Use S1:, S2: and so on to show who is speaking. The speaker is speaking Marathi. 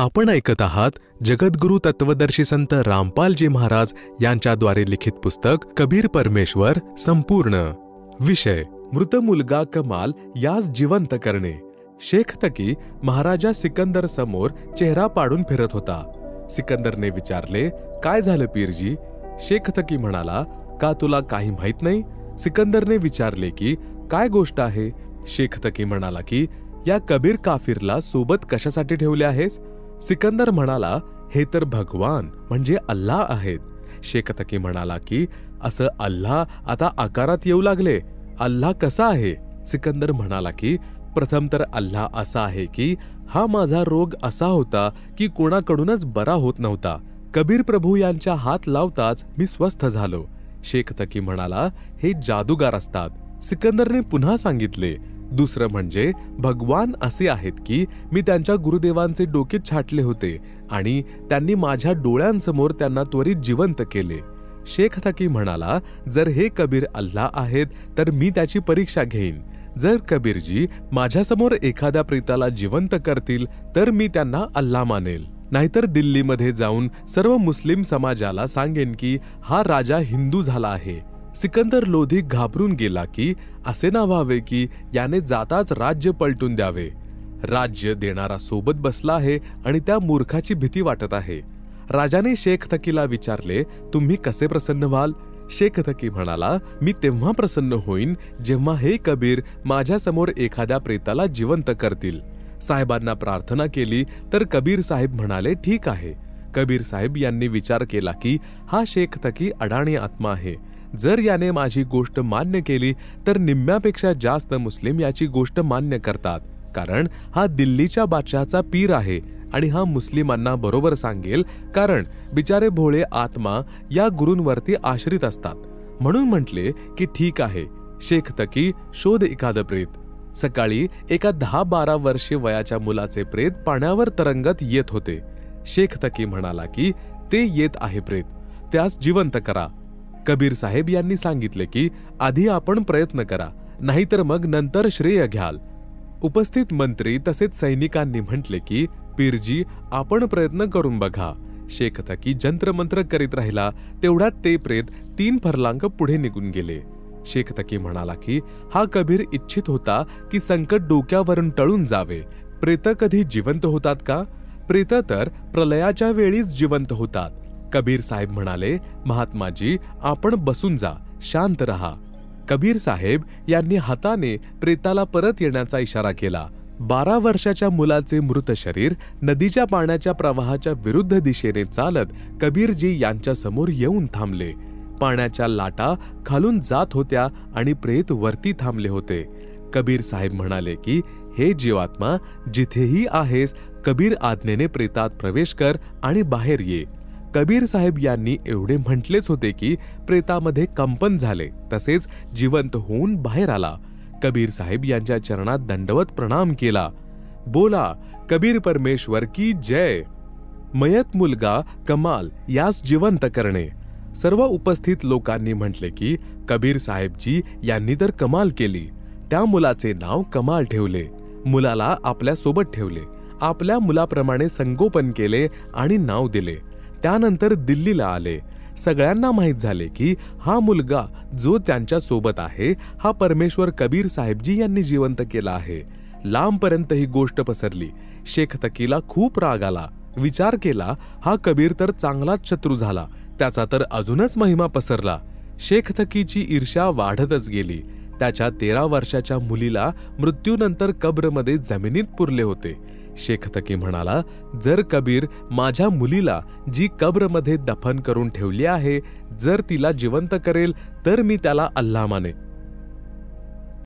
S1: आपण ऐकत आहात जगद्गुरु तत्वदर्शी संत रामपालजी महाराज यांच्याद्वारे लिखित पुस्तक कबीर परमेश्वर संपूर्ण. विषय मृत मुलगा कमाल यास जिवंत करणे. शेख तकी महाराजा सिकंदर समोर चेहरा पाडून फिरत होता. सिकंदरने विचारले, काय झालं पीरजी? शेख तकी म्हणाला, का तुला काही माहित नाही? सिकंदरने विचारले की काय गोष्ट आहे? शेख तकी म्हणाला की या कबीर काफिरला सोबत कशासाठी ठेवले आहेस? सिकंदर म्हणाला, हे तर भगवान म्हणजे अल्लाह आहेत. शेख तकी म्हणाला की असं अल्लाह आता आकारात येऊ लागले. अल्लाह कसा आहे? सिकंदर म्हणाला की प्रथम तर अल्लाह असा आहे की हा माझा रोग असा होता की कोणाकडूनच बरा होत नव्हता. कबीर प्रभू यांच्या हात लावताच मी स्वस्थ झालो. शेख तकी म्हणाला, हे जादूगार असतात. सिकंदरने पुन्हा सांगितले, दुसरं म्हणजे भगवान असे आहेत की मी त्यांच्या गुरुदेवांचे डोके छाटले होते आणि त्यांनी माझ्या डोळ्यांसमोर त्यांना त्वरित जिवंत केले. शेख तकी म्हणाला, जर हे कबीर अल्लाह आहेत तर मी त्याची परीक्षा घेईन. जर कबीरजी माझ्यासमोर एखाद्या प्रेताला जिवंत करतील तर मी त्यांना अल्लाह मानेल, नाहीतर दिल्लीमध्ये जाऊन सर्व मुस्लिम समाजाला सांगेन की हा राजा हिंदू झाला आहे. सिकंदर लोधी घाबरून गेला की असे ना व्हावे की याने जाताच राज्य पलटून द्यावे. राज्य देणारा सोबत बसला आहे आणि त्या मूर्खाची भीती वाटत आहे. राजाने शेख तकीला विचारले, तुम्ही कसे प्रसन्न व्हाल? शेख तकी म्हणाला, मी तेव्हा प्रसन्न होईन जेव्हा हे कबीर माझ्यासमोर एखाद्या प्रेताला जिवंत करतील. साहेबांना प्रार्थना केली तर कबीर साहेब म्हणाले, ठीक आहे. कबीर साहेब यांनी विचार केला की हा शेख तकी अडाणी आत्मा आहे. जर याने माझी गोष्ट मान्य केली तर निम्म्यापेक्षा जास्त मुस्लिम याची गोष्ट मान्य करतात, कारण हा दिल्लीच्या बादशहाचा पीर आहे आणि हा मुस्लिमांना बरोबर सांगेल, कारण बिचारे भोळे आत्मा या गुरूंवरती आश्रित असतात. म्हणून म्हटले की ठीक आहे, शेख तकी शोध एखादं प्रेत. सकाळी एका 10-12 वर्षे वयाच्या मुलाचे प्रेत पाण्यावर तरंगत येत होते. शेख तकी म्हणाला की ते येत आहे प्रेत, त्यास जिवंत करा. कबीर साहेब यांनी सांगितले की आधी आपण प्रयत्न करा, नाहीतर मग नंतर श्रेय घ्याल. उपस्थित मंत्री तसेच सैनिकांनी म्हटले की पीरजी आपण प्रयत्न करून बघा. शेख तकी जंत्रमंत्र करीत राहिला. तेवढ्यात ते प्रेत 3 फरलांग पुढे निघून गेले. शेख तकी म्हणाला की हा कबीर इच्छित होता की संकट डोक्यावरून टळून जावे. प्रेत कधी जिवंत होतात का? प्रेत तर प्रलयाच्या वेळीच जिवंत होतात. कबीर साहेब म्हणाले, महात्माजी आपण बसून जा, शांत रहा. कबीर साहेब यांनी हाताने प्रेताला परत येण्याचा इशारा केला. 12 वर्षाच्या मुलाचे मृत शरीर नदीच्या पाण्याच्या प्रवाहाच्या विरुद्ध दिशेने चालत कबीरजी यांच्या समोर येऊन थांबले. पाण्याच्या लाटा खालून जात होत्या आणि प्रेत वरती थांबले होते. कबीर साहेब म्हणाले की हे जीवात्मा जिथेही आहेस, कबीर आज्ञेने प्रेतात प्रवेश कर आणि बाहेर ये. कबीर साहेब यांनी एवढे म्हटलेच होते की प्रेतामध्ये कंपन झाले, तसेच जिवंत होऊन बाहेर आला. कबीर साहेब यांच्या चरणात दंडवत प्रणाम केला. बोला कबीर परमेश्वर की जय. मयत मुलगा कमाल यास जिवंत करणे. सर्व उपस्थित लोकांनी म्हटले की कबीर साहेबजी यांनी तर कमाल केली. त्या मुलाचे नाव कमाल ठेवले. मुलाला आपल्या सोबत ठेवले. आपल्या मुलाप्रमाणे संगोपन केले आणि नाव दिले. त्यानंतर दिल्लीला आले. सगळ्यांना माहीत झाले की हा मुलगा जो त्यांच्या सोबत आहे हा परमेश्वर कबीर साहेबजी यांनी जिवंत केला आहे. लांबपर्यंत ही गोष्ट पसरली. शेख तकीला खूप राग आला. विचार केला, हा कबीर तर चांगलाच शत्रू झाला, त्याचा तर अजूनच महिमा पसरला. शेख तकीची ईर्ष्या वाढतच गेली. त्याच्या 13 वर्षाच्या मुलीला मृत्यूनंतर कब्रमध्ये जमिनीत पुरले होते. शेख तकी म्हणाला, जर कबीर माझ्या मुलीला जी कब्रमध्ये दफन करून ठेवली आहे, जर तिला जिवंत करेल तर मी त्याला अल्लाह माने.